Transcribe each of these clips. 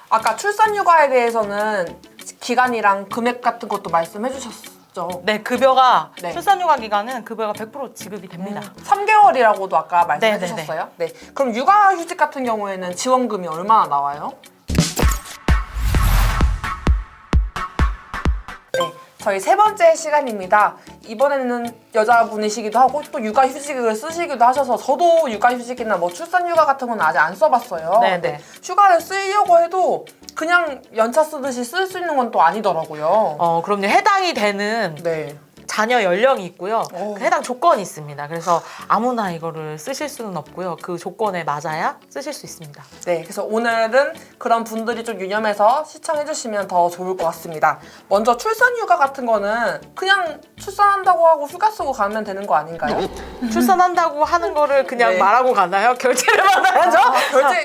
아까 출산휴가에 대해서는 기간이랑 금액 같은 것도 말씀해 주셨죠? 네, 급여가 네. 출산휴가 기간은 급여가 100% 지급이 됩니다. 3개월이라고도 아까 말씀해 네네네. 주셨어요? 네. 그럼 육아휴직 같은 경우에는 지원금이 얼마나 나와요? 네. 저희 세 번째 시간입니다. 이번에는 여자분이시기도 하고 또 육아휴직을 쓰시기도 하셔서 저도 육아휴직이나 뭐 출산휴가 같은 건 아직 안 써봤어요. 네네. 근데 휴가를 쓰려고 해도 그냥 연차 쓰듯이 쓸 수 있는 건 또 아니더라고요. 그럼요. 해당이 되는 네. 자녀 연령이 있고요. 오. 그 해당 조건이 있습니다. 그래서 아무나 이거를 쓰실 수는 없고요. 그 조건에 맞아야 쓰실 수 있습니다. 네, 그래서 오늘은 그런 분들이 좀 유념해서 시청해주시면 더 좋을 것 같습니다. 먼저 출산휴가 같은 거는 그냥 출산한다고 하고 휴가 쓰고 가면 되는 거 아닌가요? 출산한다고 하는 거를 그냥 네. 말하고 가나요? 결제를 받아야죠?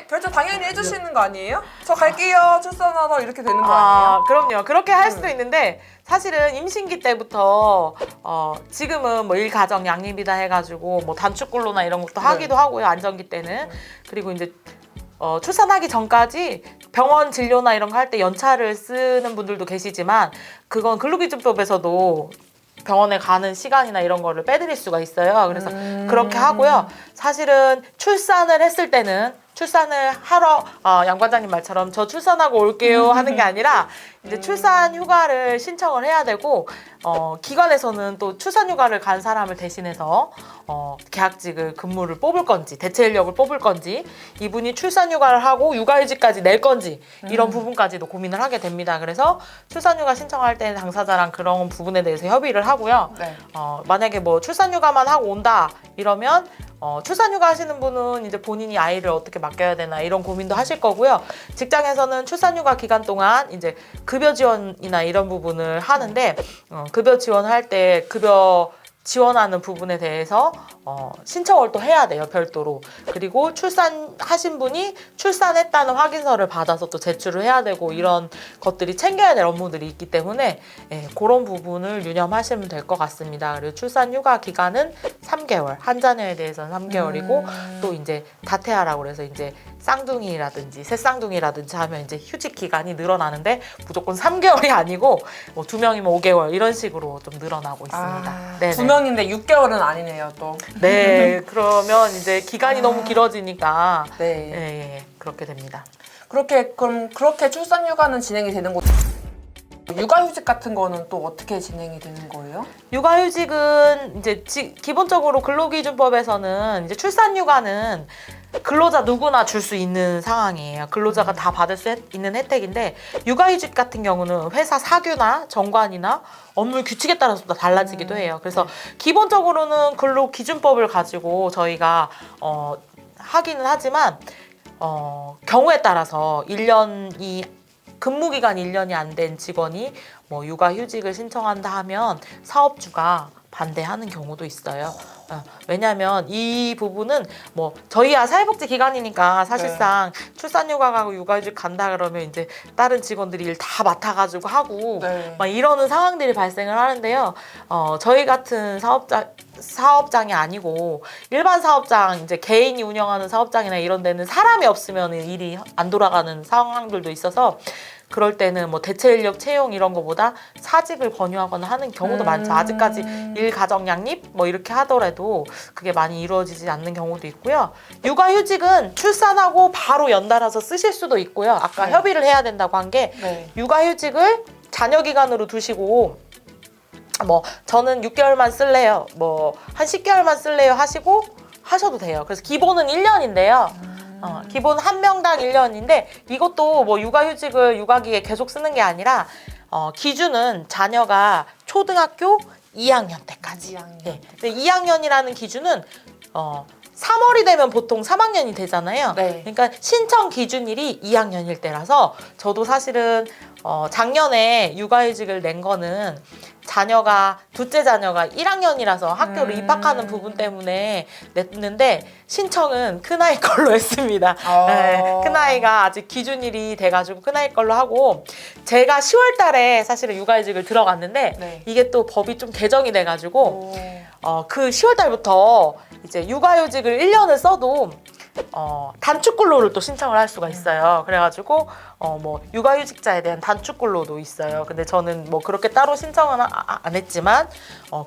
결제 당연히 해주시는 거 아니에요? 저 갈게요, 출산하러 이렇게 되는 거 아니에요? 그럼요. 그렇게 할 수도 있는데 사실은 임신기 때부터 지금은 뭐 일가정 양립이다 해가지고 뭐 단축근로나 이런 것도 하기도 하고요. 안정기 때는. 그리고 이제 출산하기 전까지 병원 진료나 이런 거 할 때 연차를 쓰는 분들도 계시지만 그건 근로기준법에서도 병원에 가는 시간이나 이런 거를 빼드릴 수가 있어요. 그래서 그렇게 하고요. 사실은 출산을 했을 때는 출산을 하러 양 과장님 말처럼 저 출산하고 올게요 하는 게 아니라 이제 출산 휴가를 신청을 해야 되고 기관에서는 또 출산 휴가를 간 사람을 대신해서 계약직을 근무를 뽑을 건지 대체 인력을 뽑을 건지 이분이 출산 휴가를 하고 육아휴직까지 낼 건지 이런 부분까지도 고민을 하게 됩니다. 그래서 출산 휴가 신청할 때는 당사자랑 그런 부분에 대해서 협의를 하고요. 네. 만약에 뭐 출산 휴가만 하고 온다 이러면 출산휴가 하시는 분은 이제 본인이 아이를 어떻게 맡겨야 되나 이런 고민도 하실 거고요. 직장에서는 출산휴가 기간 동안 이제 급여 지원이나 이런 부분을 하는데 급여 지원할 때 급여 지원하는 부분에 대해서 신청을 또 해야 돼요, 별도로. 그리고 출산하신 분이 출산했다는 확인서를 받아서 또 제출을 해야 되고 이런 것들이 챙겨야 될 업무들이 있기 때문에 그런 부분을 유념하시면 될 것 같습니다. 그리고 출산휴가 기간은 3개월, 한 자녀에 대해서는 3개월이고 또 이제 다태아라고 그래서 이제 쌍둥이라든지 새쌍둥이라든지 하면 이제 휴직 기간이 늘어나는데 무조건 3개월이 아니고 뭐 2명이면 5개월 이런 식으로 좀 늘어나고 있습니다. 네네. 2명인데 6개월은 아니네요, 또. 네, 그러면 이제 기간이 너무 길어지니까 네. 그렇게 됩니다. 그럼 그렇게 출산휴가는 진행이 되는 거죠? 육아휴직 같은 거는 또 어떻게 진행이 되는 거예요? 육아휴직은 이제 기본적으로 근로기준법에서는 이제 출산휴가는 근로자 누구나 줄 수 있는 상황이에요. 근로자가 다 받을 수 있는 혜택인데 육아휴직 같은 경우는 회사 사규나 정관이나 업무 규칙에 따라서 또 달라지기도 해요. 그래서 기본적으로는 근로기준법을 가지고 저희가 하기는 하지만 경우에 따라서 1년이 근무기간 1년이 안 된 직원이 뭐 육아휴직을 신청한다 하면 사업주가 반대하는 경우도 있어요. 왜냐하면 이 부분은 뭐 저희야 사회복지기관이니까 사실상 출산휴가 가고 육아휴직 간다 그러면 이제 다른 직원들이 일 다 맡아가지고 하고 막 이러는 상황들이 발생을 하는데요. 저희 같은 사업장이 아니고 일반 사업장 이제 개인이 운영하는 사업장이나 이런 데는 사람이 없으면 일이 안 돌아가는 상황들도 있어서 그럴 때는 뭐 대체 인력 채용 이런 거보다 사직을 권유하거나 하는 경우도 많죠. 아직까지 일가정 양립 뭐 이렇게 하더라도 그게 많이 이루어지지 않는 경우도 있고요. 육아휴직은 출산하고 바로 연달아서 쓰실 수도 있고요. 아까 협의를 해야 된다고 한 게 육아휴직을 자녀 기간으로 두시고 뭐 저는 6개월만 쓸래요. 뭐 한 10개월만 쓸래요 하시고 하셔도 돼요. 그래서 기본은 1년인데요. 기본 한 명당 1년인데 이것도 뭐 육아휴직을 육아기에 계속 쓰는 게 아니라 기준은 자녀가 초등학교 2학년 때까지. 2학년. 네. 근데 2학년이라는 기준은 3월이 되면 보통 3학년이 되잖아요. 그러니까 신청 기준일이 2학년일 때라서 저도 사실은 작년에 육아휴직을 낸 거는 둘째 자녀가 1학년이라서 학교를 입학하는 부분 때문에 냈는데 신청은 큰아이 걸로 했습니다. 큰아이가 아직 기준일이 돼가지고 큰아이 걸로 하고 제가 10월 달에 사실은 육아휴직을 들어갔는데 이게 또 법이 좀 개정이 돼가지고 그 10월 달부터 이제 육아휴직을 1년을 써도 단축근로를 또 신청을 할 수가 있어요. 그래가지고 뭐 육아휴직자에 대한 단축근로도 있어요. 근데 저는 뭐 그렇게 따로 신청은 안 했지만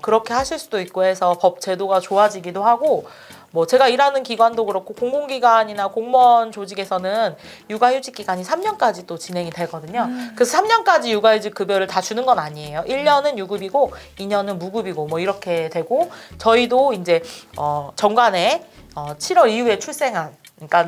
그렇게 하실 수도 있고 해서 법 제도가 좋아지기도 하고, 뭐 제가 일하는 기관도 그렇고 공공기관이나 공무원 조직에서는 육아휴직 기간이 3년까지 또 진행이 되거든요. 그래서 3년까지 육아휴직 급여를 다 주는 건 아니에요. 1년은 유급이고 2년은 무급이고 뭐 이렇게 되고, 저희도 이제 정관에 7월 이후에 출생한, 그러니까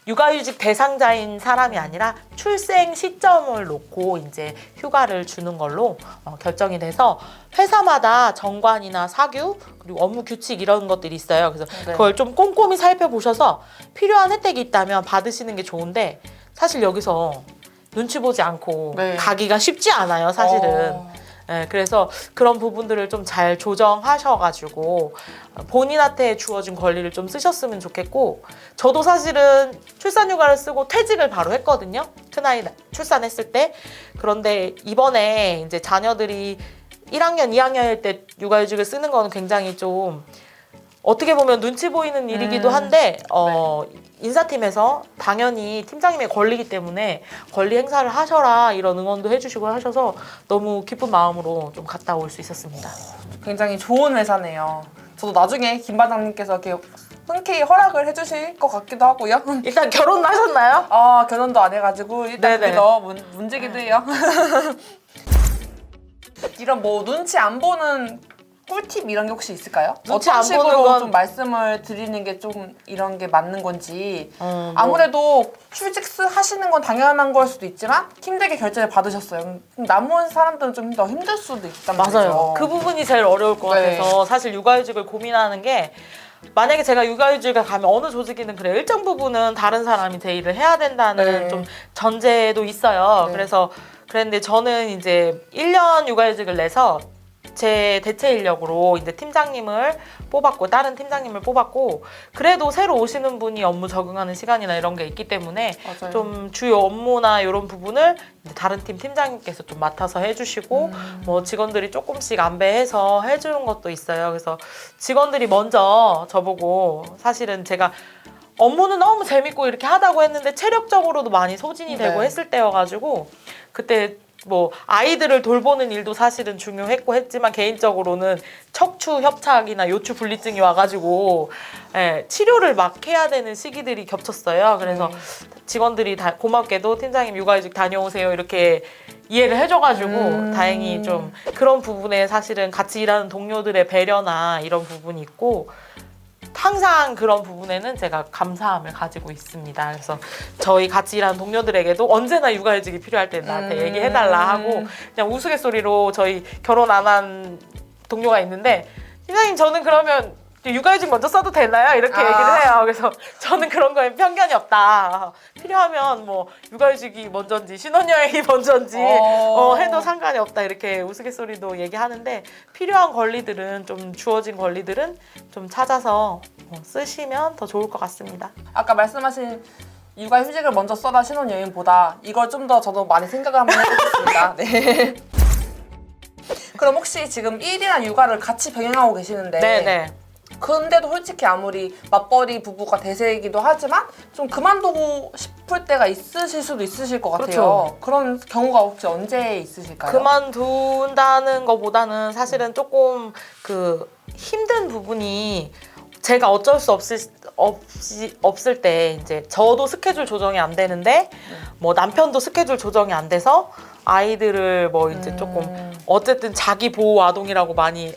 육아휴직 대상자인 사람이 아니라 출생 시점을 놓고 이제 휴가를 주는 걸로 결정이 돼서, 회사마다 정관이나 사규 그리고 업무 규칙 이런 것들이 있어요. 그래서 네. 그걸 좀 꼼꼼히 살펴보셔서 필요한 혜택이 있다면 받으시는 게 좋은데, 사실 여기서 눈치 보지 않고 네. 가기가 쉽지 않아요, 사실은. 네, 그래서 그런 부분들을 좀 잘 조정하셔가지고 본인한테 주어진 권리를 좀 쓰셨으면 좋겠고, 저도 사실은 출산휴가를 쓰고 퇴직을 바로 했거든요. 큰아이 출산했을 때. 그런데 이번에 이제 자녀들이 1학년, 2학년일 때 육아휴직을 쓰는 거는 굉장히 좀 어떻게 보면 눈치 보이는 일이기도 한데 인사팀에서 당연히 팀장님의 권리이기 때문에 권리 행사를 하셔라 이런 응원도 해주시고 하셔서 너무 기쁜 마음으로 좀 갔다 올 수 있었습니다. 굉장히 좋은 회사네요. 저도 나중에 김 반장님께서 이렇게 흔쾌히 허락을 해주실 것 같기도 하고요. 일단 결혼은 하셨나요? 결혼도 안 해가지고 일단 그게 네네. 더 문제기도 해요. 이런 뭐 눈치 안 보는 꿀팁 이런 게 혹시 있을까요? 눈치 어떤 안 식으로 보는 건- 좀 말씀을 드리는 게 좀 이런 게 맞는 건지. 아무래도 휴직 하시는 건 당연한 걸 수도 있지만 힘들게 결제를 받으셨어요. 그럼 남은 사람들은 좀 더 힘들 수도 있단 말이죠. 맞아요. 그 부분이 제일 어려울 것 네. 같아서 사실 육아휴직을 고민하는 게, 만약에 제가 육아휴직을 가면 어느 조직이든 그래 일정 부분은 다른 사람이 대의를 해야 된다는 네. 좀 전제도 있어요. 네. 그래서 그랬는데 저는 이제 1년 육아휴직을 내서 제 대체 인력으로 이제 팀장님을 뽑았고 다른 팀장님을 뽑았고, 그래도 새로 오시는 분이 업무 적응하는 시간이나 이런 게 있기 때문에 맞아요. 좀 주요 업무나 이런 부분을 이제 다른 팀 팀장님께서 좀 맡아서 해주시고 뭐 직원들이 조금씩 안배해서 해주는 것도 있어요. 그래서 직원들이 먼저 저보고, 사실은 제가 업무는 너무 재밌고 이렇게 하다고 했는데 체력적으로도 많이 소진이 되고 네. 했을 때여가지고, 그때 뭐 아이들을 돌보는 일도 사실은 중요했고 했지만 개인적으로는 척추 협착이나 요추 분리증이 와가지고 치료를 막 해야 되는 시기들이 겹쳤어요. 그래서 직원들이 다 고맙게도 팀장님 육아휴직 다녀오세요 이렇게 이해를 해줘가지고 다행히 좀 그런 부분에 사실은 같이 일하는 동료들의 배려나 이런 부분이 있고, 항상 그런 부분에는 제가 감사함을 가지고 있습니다. 그래서 저희 같이 일하는 동료들에게도 언제나 육아휴직이 필요할 때 나한테 얘기해달라 하고, 그냥 우스갯소리로 저희 결혼 안 한 동료가 있는데, 팀장님 저는 그러면 육아휴직 먼저 써도 되나요? 이렇게 얘기를 해요. 그래서 저는 그런 거에 편견이 없다. 필요하면 뭐 육아휴직이 먼저인지 신혼여행이 먼저인지 해도 상관이 없다. 이렇게 우스갯소리도 얘기하는데, 필요한 권리들은 좀 주어진 권리들은 좀 찾아서 쓰시면 더 좋을 것 같습니다. 아까 말씀하신 육아휴직을 먼저 써라 신혼여행보다 이걸 좀 더 저도 많이 생각을 한번 해보겠습니다. 네. 그럼 혹시 지금 일이나 육아를 같이 병행하고 계시는데 네네. 근데도 솔직히 아무리 맞벌이 부부가 대세이기도 하지만 좀 그만두고 싶을 때가 있으실 수도 있으실 것 같아요. 그렇죠. 그런 경우가 혹시 언제 있으실까요? 그만둔다는 것보다는 사실은 조금 그 힘든 부분이, 제가 어쩔 수 없을 때 이제 저도 스케줄 조정이 안 되는데 뭐 남편도 스케줄 조정이 안 돼서 아이들을 뭐 이제 조금 어쨌든 자기 보호 아동이라고 많이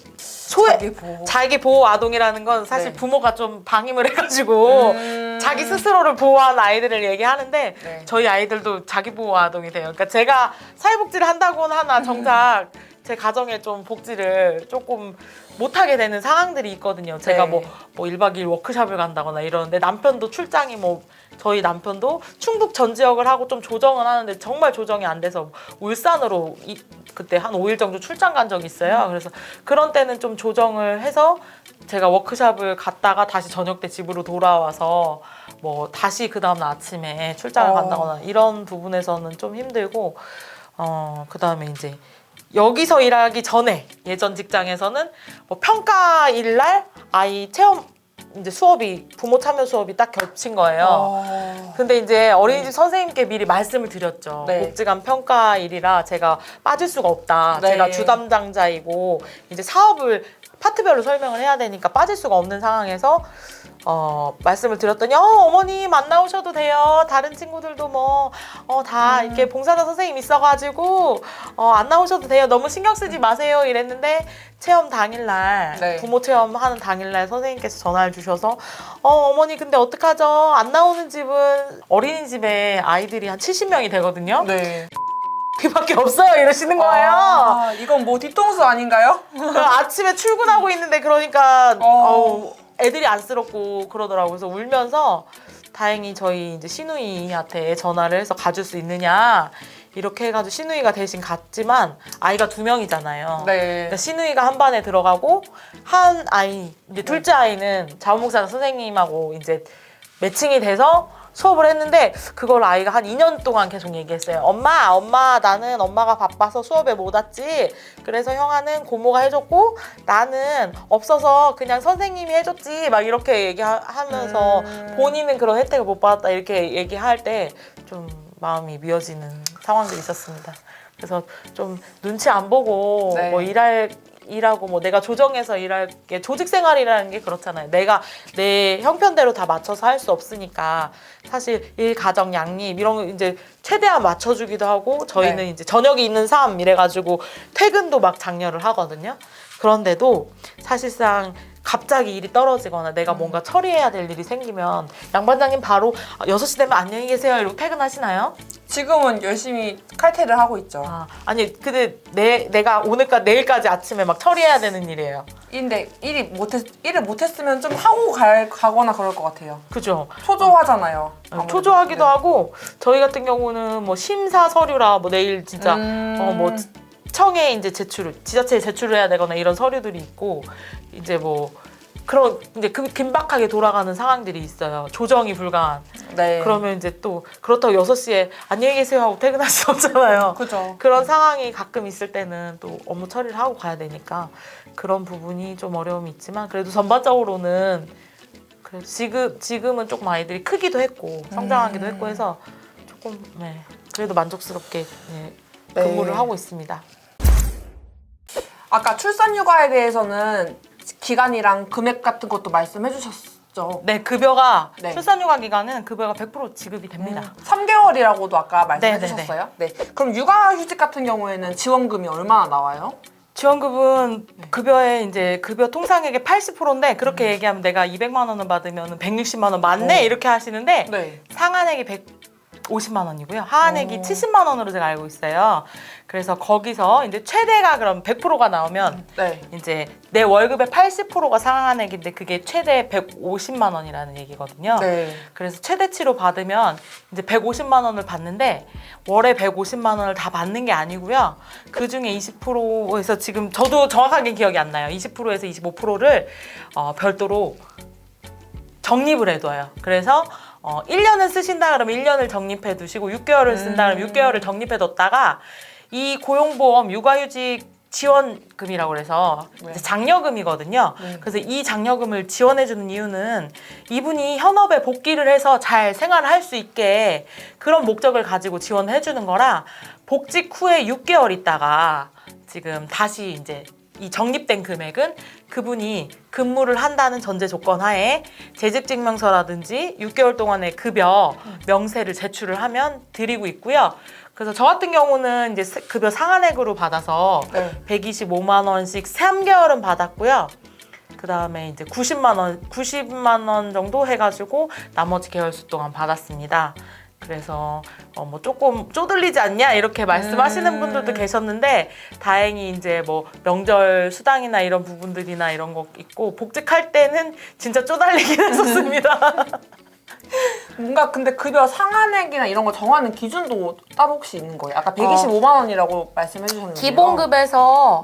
자기 보호 아동이라는 건 사실 네. 부모가 좀 방임을 해가지고 자기 스스로를 보호한 아이들을 얘기하는데 네. 저희 아이들도 자기 보호 아동이 돼요. 그러니까 제가 사회복지를 한다고는 하나 정작 제 가정에 좀 복지를 조금 못하게 되는 상황들이 있거든요. 제가 네. 뭐 1박 2일 워크숍을 간다거나 이러는데, 남편도 출장이 저희 남편도 충북 전 지역을 하고 좀 조정은 하는데 정말 조정이 안 돼서 울산으로 그때 한 5일 정도 출장 간 적이 있어요. 그래서 그런 때는 좀 조정을 해서 제가 워크숍을 갔다가 다시 저녁 때 집으로 돌아와서 뭐 다시 그 다음날 아침에 출장을 간다거나 이런 부분에서는 좀 힘들고, 그 다음에 이제 여기서 일하기 전에 예전 직장에서는 뭐 평가일 날 아이 체험 이제 수업이 부모 참여 수업이 딱 겹친 거예요. 근데 이제 어린이집 선생님께 미리 말씀을 드렸죠. 네. 복지관 평가일이라 제가 빠질 수가 없다. 네. 제가 주담당자이고 이제 사업을 파트별로 설명을 해야 되니까 빠질 수가 없는 상황에서 말씀을 드렸더니 어머님 안 나오셔도 돼요. 다른 친구들도 뭐 다 이렇게 봉사자 선생님 있어가지고 안 나오셔도 돼요. 너무 신경 쓰지 마세요. 이랬는데 체험 당일날 네. 부모 체험하는 당일날 선생님께서 전화를 주셔서 어머니 근데 어떡하죠? 안 나오는 집은 어린이집에 아이들이 한 70명이 되거든요. 네. 그밖에 없어요. 이러시는 거예요. 이건 뭐 뒤통수 아닌가요? 아침에 출근하고 있는데 그러니까 애들이 안쓰럽고 그러더라고요. 그래서 울면서 다행히 저희 이제 시누이한테 전화를 해서 가줄 수 있느냐 이렇게 해가지고 시누이가 대신 갔지만 아이가 2명이잖아요. 네. 그러니까 시누이가 한 반에 들어가고 한 아이 이제 둘째 아이는 자원봉사자 선생님하고 이제 매칭이 돼서 수업을 했는데 그걸 아이가 한 2년 동안 계속 얘기했어요. 엄마 나는 엄마가 바빠서 수업에 못 왔지. 그래서 형아는 고모가 해줬고 나는 없어서 그냥 선생님이 해줬지. 막 이렇게 얘기하면서 본인은 그런 혜택을 못 받았다 이렇게 얘기할 때 좀 마음이 미어지는 상황들이 있었습니다. 그래서 좀 눈치 안 보고 네. 뭐 일하고 뭐 내가 조정해서 일할 게 조직 생활이라는 게 그렇잖아요. 내가 내 형편대로 다 맞춰서 할 수 없으니까 사실 일, 가정, 양립 이런 거 이제 최대한 맞춰주기도 하고 저희는 네. 이제 저녁이 있는 삶 이래가지고 퇴근도 막 장려를 하거든요. 그런데도 사실상 갑자기 일이 떨어지거나 내가 뭔가 처리해야 될 일이 생기면 양 반장님 바로 6시 되면 안녕히 계세요 이러고 퇴근하시나요? 지금은 열심히 칼퇴를 하고 있죠. 아니 근데 내가 오늘까지 내일까지 아침에 막 처리해야 되는 일이에요. 근데 일을 못했으면 좀 하고 가거나 그럴 것 같아요. 그죠? 초조하잖아요. 아무래도. 초조하기도 네. 하고 저희 같은 경우는 뭐 심사 서류라 뭐 내일 진짜 뭐 청에 이제 지자체에 제출을 해야 되거나 이런 서류들이 있고 이제 뭐 그런 이제 긴박하게 돌아가는 상황들이 있어요. 조정이 불가한. 네. 그러면 이제 또 그렇다고 6시에 안녕히 계세요 하고 퇴근할 수 없잖아요. 그죠. 그런 상황이 가끔 있을 때는 또 업무 처리를 하고 가야 되니까 그런 부분이 좀 어려움이 있지만 그래도 전반적으로는 지금은 조금 아이들이 크기도 했고 성장하기도 했고 해서 조금 그래도 만족스럽게 근무를 하고 있습니다. 아까 출산휴가에 대해서는 기간이랑 금액 같은 것도 말씀해 주셨죠. 네, 급여가 네. 출산휴가 기간은 급여가 100% 지급이 됩니다. 3개월이라고도 아까 말씀해 네네네. 주셨어요. 네. 그럼 육아휴직 같은 경우에는 지원금이 얼마나 나와요? 지원급은 급여에 이제 급여 통상액의 80%인데 그렇게 얘기하면 내가 200만 원을 받으면 160만 원 맞네 이렇게 하시는데 네. 상한액이 150만 원이고요. 하한액이 70만 원으로 제가 알고 있어요. 그래서 거기서 이제 최대가 그럼 100%가 나오면 네. 이제 내 월급의 80%가 상한액인데 그게 최대 150만 원이라는 얘기거든요. 네. 그래서 최대치로 받으면 이제 150만 원을 받는데 월에 150만 원을 다 받는 게 아니고요. 그 중에 20%에서 지금 저도 정확하게 기억이 안 나요. 20%에서 25%를 별도로 적립을 해둬요. 그래서 1년을 쓰신다 그러면 1년을 적립해 두시고 6개월을 쓴다 그러면 6개월을 적립해 뒀다가 이 고용보험 육아휴직 지원금이라고 그래서 이제 장려금이거든요. 그래서 이 장려금을 지원해주는 이유는 이분이 현업에 복귀를 해서 잘 생활을 할 수 있게 그런 목적을 가지고 지원해주는 거라 복직 후에 6개월 있다가 지금 다시 이제 이 적립된 금액은 그분이 근무를 한다는 전제 조건 하에 재직증명서라든지 6개월 동안의 급여 명세를 제출을 하면 드리고 있고요. 그래서 저 같은 경우는 이제 급여 상한액으로 받아서 125만 원씩 3개월은 받았고요. 그 다음에 이제 90만 원 정도 해가지고 나머지 개월수 동안 받았습니다. 그래서 뭐 조금 쪼들리지 않냐 이렇게 말씀하시는 분들도 계셨는데 다행히 이제 뭐 명절 수당이나 이런 부분들이나 이런 거 있고 복직할 때는 진짜 쪼달리긴 했었습니다. 뭔가 근데 급여 상한액이나 이런 거 정하는 기준도 따로 혹시 있는 거예요? 아까 125만 원이라고 말씀해 주셨는데요. 기본급에서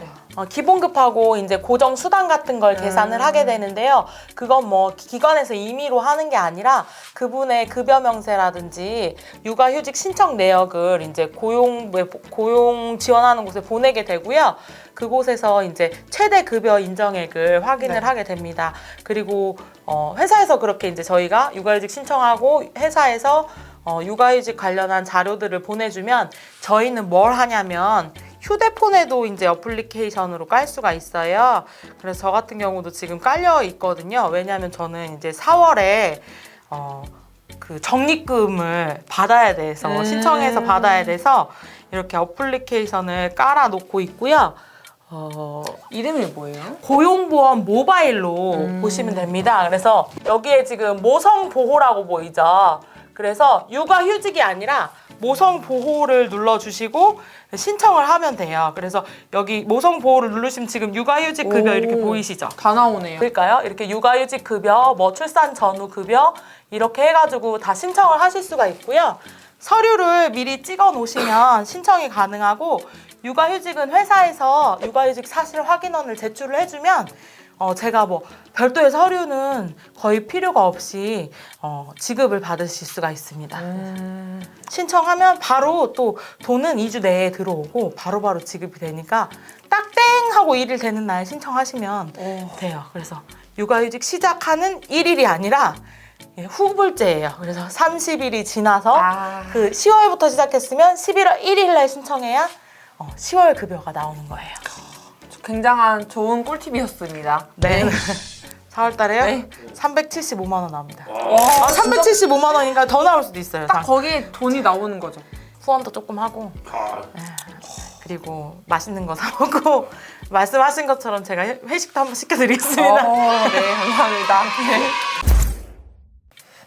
기본급하고 이제 고정 수당 같은 걸 계산을 하게 되는데요. 그건 뭐 기관에서 임의로 하는 게 아니라 그분의 급여 명세라든지 육아휴직 신청 내역을 이제 고용 지원하는 곳에 보내게 되고요. 그곳에서 이제 최대 급여 인정액을 확인을 네. 하게 됩니다. 그리고 회사에서 그렇게 이제 저희가 육아휴직 신청하고 회사에서 육아휴직 관련한 자료들을 보내주면 저희는 뭘 하냐면 휴대폰에도 이제 어플리케이션으로 깔 수가 있어요. 그래서 저 같은 경우도 지금 깔려 있거든요. 왜냐하면 저는 이제 4월에 그 적립금을 받아야 돼서 신청해서 받아야 돼서 이렇게 어플리케이션을 깔아 놓고 있고요. 이름이 뭐예요? 고용보험 모바일로 보시면 됩니다. 그래서 여기에 지금 모성보호라고 보이죠? 그래서 육아휴직이 아니라 모성보호를 눌러주시고 신청을 하면 돼요. 그래서 여기 모성보호를 누르시면 지금 육아휴직 급여 이렇게 보이시죠? 다 나오네요. 그러니까요. 이렇게 육아휴직 급여, 뭐 출산 전후 급여 이렇게 해가지고 다 신청을 하실 수가 있고요. 서류를 미리 찍어 놓으시면 신청이 가능하고 육아휴직은 회사에서 육아휴직 사실 확인원을 제출을 해주면 제가 뭐 별도의 서류는 거의 필요가 없이 지급을 받으실 수가 있습니다. 신청하면 바로 또 돈은 2주 내에 들어오고 바로바로 지급이 되니까 딱 땡 하고 1일 되는 날 신청하시면 돼요. 그래서 육아휴직 시작하는 1일이 아니라 후불제예요. 그래서 30일이 지나서 그 10월부터 시작했으면 11월 1일 날 신청해야 10월 급여가 나오는 거예요. 굉장한 좋은 꿀팁이었습니다. 네. 4월 달에요? 네. 375만 원 나옵니다. 와, 375만 원이니까 더 나올 수도 있어요. 딱 거기에 돈이 나오는 거죠. 후원도 조금 하고 그리고 맛있는 거 사 먹고 말씀하신 것처럼 제가 회식도 한번 시켜드리겠습니다. 네, 감사합니다.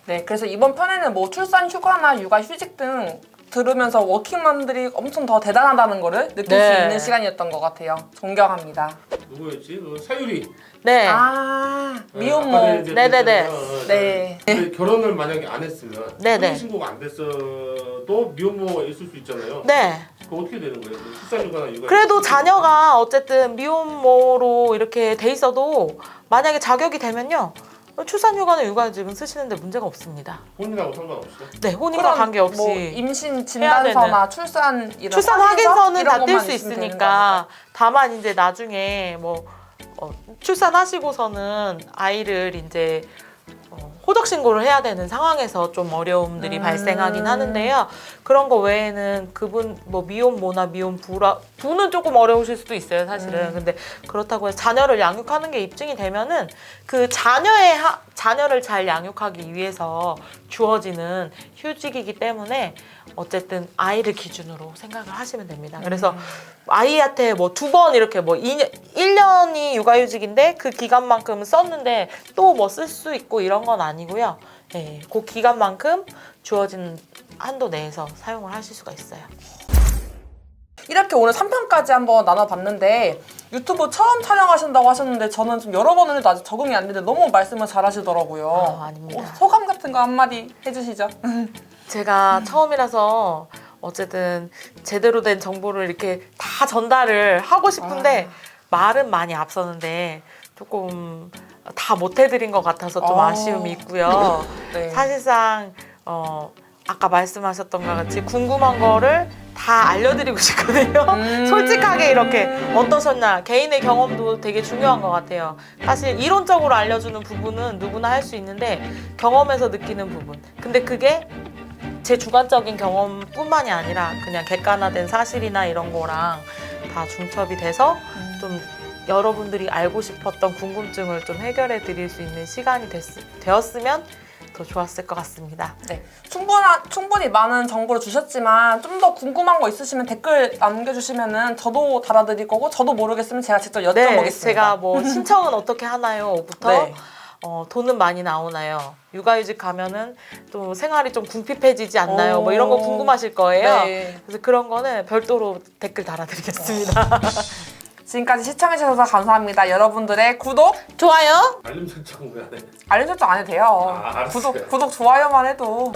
네, 그래서 이번 편에는 뭐 출산 휴가나 육아 휴직 등 들으면서 워킹맘들이 엄청 더 대단하다는 거를 느낄 수 네. 있는 시간이었던 것 같아요. 존경합니다. 누구였지? 사유리. 네. 미혼모. 아까 이제 네네네. 그랬잖아요. 네. 근데 결혼을 만약에 안 했으면 네네. 혼인신고가 안 됐어도 미혼모가 있을 수 있잖아요. 네. 그거 어떻게 되는 거예요? 출산휴가나 육아. 그래도 자녀가 어쨌든 미혼모로 이렇게 돼 있어도 만약에 자격이 되면요. 출산휴가나 육아휴직은 쓰시는데 문제가 없습니다. 혼인하고 상관없어요? 네, 혼인과 관계없이 뭐 임신 해야 진단서나 출산 이런 출산 확인서? 확인서는 이런 다 뗄 것만 수 있으면 되는 있으니까 다만 이제 나중에 뭐 출산하시고서는 아이를 이제 호적 신고를 해야 되는 상황에서 좀 어려움들이 발생하긴 하는데요. 그런 거 외에는 그분 뭐 미혼모나 부는 조금 어려우실 수도 있어요, 사실은. 근데 그렇다고 해서 자녀를 양육하는 게 입증이 되면은 그 자녀를 잘 양육하기 위해서 주어지는 휴직이기 때문에 어쨌든 아이를 기준으로 생각을 하시면 됩니다. 그래서 아이한테 뭐 2번 이렇게 뭐 1년이 육아휴직인데 그 기간만큼은 썼는데 또 뭐 쓸 수 있고 이런 건 아니고요. 예, 그 기간만큼 주어진 한도 내에서 사용을 하실 수가 있어요. 이렇게 오늘 3편까지 한번 나눠봤는데 유튜브 처음 촬영하신다고 하셨는데 저는 좀 여러 번을 해도 아직 적응이 안 되는데 너무 말씀을 잘하시더라고요. 아닙니다. 소감 같은 거 한마디 해주시죠. 제가 처음이라서 어쨌든 제대로 된 정보를 이렇게 다 전달을 하고 싶은데 말은 많이 앞서는데 조금 다 못해드린 것 같아서 좀 아쉬움이 있고요. 네. 사실상 아까 말씀하셨던 것 같이 궁금한 거를 다 알려드리고 싶거든요. 솔직하게 이렇게 어떠셨나 개인의 경험도 되게 중요한 것 같아요. 사실 이론적으로 알려주는 부분은 누구나 할 수 있는데 경험에서 느끼는 부분 근데 그게 제 주관적인 경험뿐만이 아니라 그냥 객관화된 사실이나 이런 거랑 다 중첩이 돼서 좀 여러분들이 알고 싶었던 궁금증을 좀 해결해 드릴 수 있는 시간이 되었으면 더 좋았을 것 같습니다. 네, 충분히 많은 정보를 주셨지만 좀 더 궁금한 거 있으시면 댓글 남겨주시면은 저도 달아드릴 거고 저도 모르겠으면 제가 직접 여쭤보겠습니다. 네, 제가 뭐 신청은 어떻게 하나요?부터 네. 돈은 많이 나오나요? 육아휴직 가면은 또 생활이 좀 궁핍해지지 않나요? 뭐 이런 거 궁금하실 거예요. 네. 그래서 그런 거는 별도로 댓글 달아드리겠습니다. 지금까지 시청해주셔서 감사합니다. 여러분들의 구독, 좋아요. 알림 설정 왜 안 해? 알림 설정 안 해도 돼요. 알았어요. 구독, 좋아요만 해도.